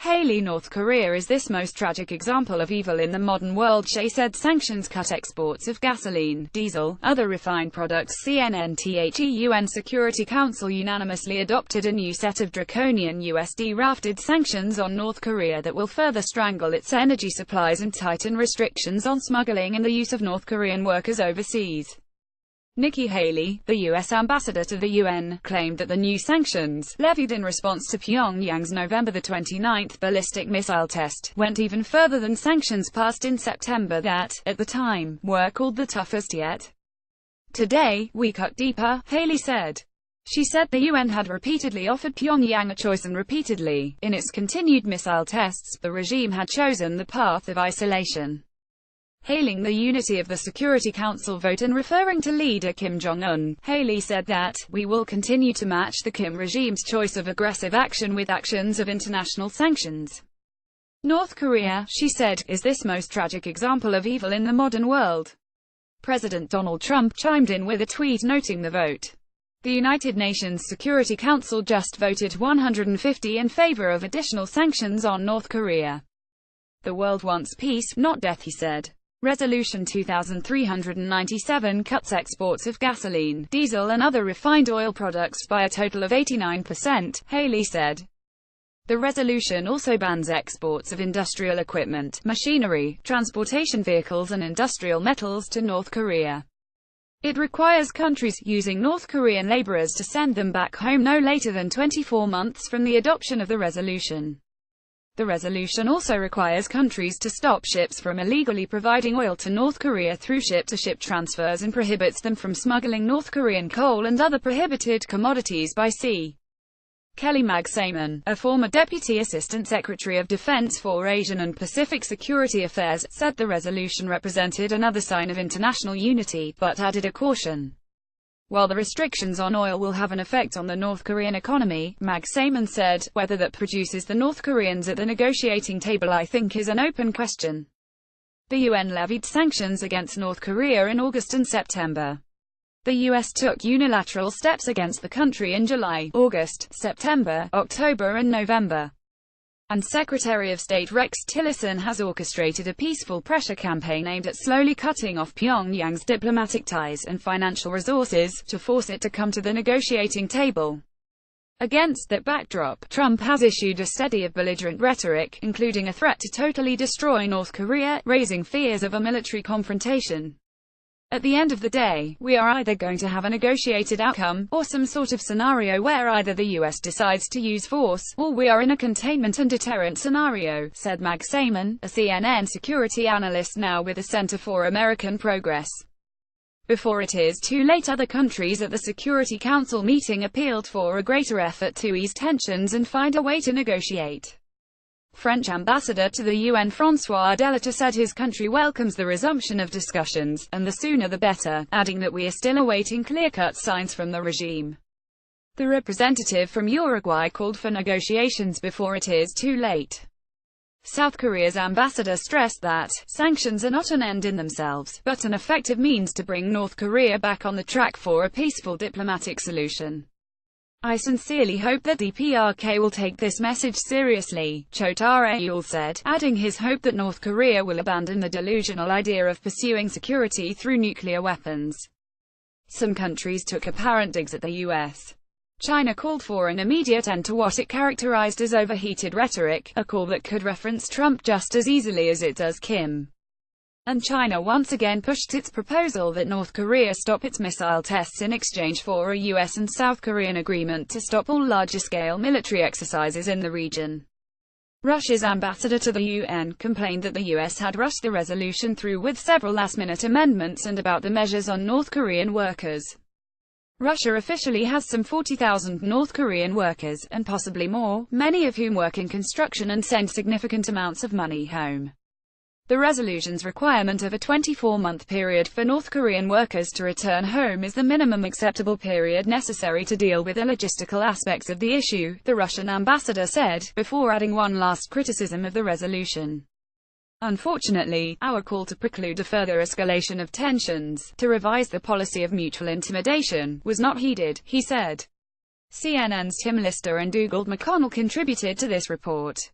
Haley, North Korea is this most tragic example of evil in the modern world. She said sanctions cut exports of gasoline, diesel, other refined products. The UN Security Council unanimously adopted a new set of draconian USD-drafted sanctions on North Korea that will further strangle its energy supplies and tighten restrictions on smuggling and the use of North Korean workers overseas. Nikki Haley, the U.S. ambassador to the UN, claimed that the new sanctions, levied in response to Pyongyang's November 29 ballistic missile test, went even further than sanctions passed in September that, at the time, were called the toughest yet. "Today, we cut deeper," Haley said. She said the UN had repeatedly offered Pyongyang a choice and repeatedly, in its continued missile tests, the regime had chosen the path of isolation. Hailing the unity of the Security Council vote and referring to leader Kim Jong-un, Haley said that, "We will continue to match the Kim regime's choice of aggressive action with actions of international sanctions." North Korea, she said, is this most tragic example of evil in the modern world. President Donald Trump chimed in with a tweet noting the vote. The United Nations Security Council just voted 150 in favor of additional sanctions on North Korea. "The world wants peace, not death," he said. Resolution 2397 cuts exports of gasoline, diesel and other refined oil products by a total of 89%, Haley said. The resolution also bans exports of industrial equipment, machinery, transportation vehicles and industrial metals to North Korea. It requires countries using North Korean laborers to send them back home no later than 24 months from the adoption of the resolution. The resolution also requires countries to stop ships from illegally providing oil to North Korea through ship-to-ship transfers and prohibits them from smuggling North Korean coal and other prohibited commodities by sea. Kelly Magsamen, a former Deputy Assistant Secretary of Defense for Asian and Pacific Security Affairs, said the resolution represented another sign of international unity, but added a caution. While the restrictions on oil will have an effect on the North Korean economy, Magsamen said, whether that produces the North Koreans at the negotiating table I think is an open question. The UN levied sanctions against North Korea in August and September. The U.S. took unilateral steps against the country in July, August, September, October and November. And Secretary of State Rex Tillerson has orchestrated a peaceful pressure campaign aimed at slowly cutting off Pyongyang's diplomatic ties and financial resources, to force it to come to the negotiating table. Against that backdrop, Trump has issued a steady of belligerent rhetoric, including a threat to totally destroy North Korea, raising fears of a military confrontation. At the end of the day, we are either going to have a negotiated outcome, or some sort of scenario where either the U.S. decides to use force, or we are in a containment and deterrent scenario, said Magsamen, a CNN security analyst now with the Center for American Progress. Before it is too late, other countries at the Security Council meeting appealed for a greater effort to ease tensions and find a way to negotiate. French ambassador to the UN François Delatour said his country welcomes the resumption of discussions, and the sooner the better, adding that we are still awaiting clear-cut signs from the regime. The representative from Uruguay called for negotiations before it is too late. South Korea's ambassador stressed that sanctions are not an end in themselves, but an effective means to bring North Korea back on the track for a peaceful diplomatic solution. "I sincerely hope that the PRK will take this message seriously," Cho Tae-yul said, adding his hope that North Korea will abandon the delusional idea of pursuing security through nuclear weapons. Some countries took apparent digs at the U.S. China called for an immediate end to what it characterized as overheated rhetoric, a call that could reference Trump just as easily as it does Kim. And China once again pushed its proposal that North Korea stop its missile tests in exchange for a U.S. and South Korean agreement to stop all larger-scale military exercises in the region. Russia's ambassador to the UN complained that the U.S. had rushed the resolution through with several last-minute amendments and about the measures on North Korean workers. Russia officially has some 40,000 North Korean workers, and possibly more, many of whom work in construction and send significant amounts of money home. The resolution's requirement of a 24-month period for North Korean workers to return home is the minimum acceptable period necessary to deal with the logistical aspects of the issue, the Russian ambassador said, before adding one last criticism of the resolution. Unfortunately, our call to preclude a further escalation of tensions, to revise the policy of mutual intimidation, was not heeded, he said. CNN's Tim Lister and Dougald McConnell contributed to this report.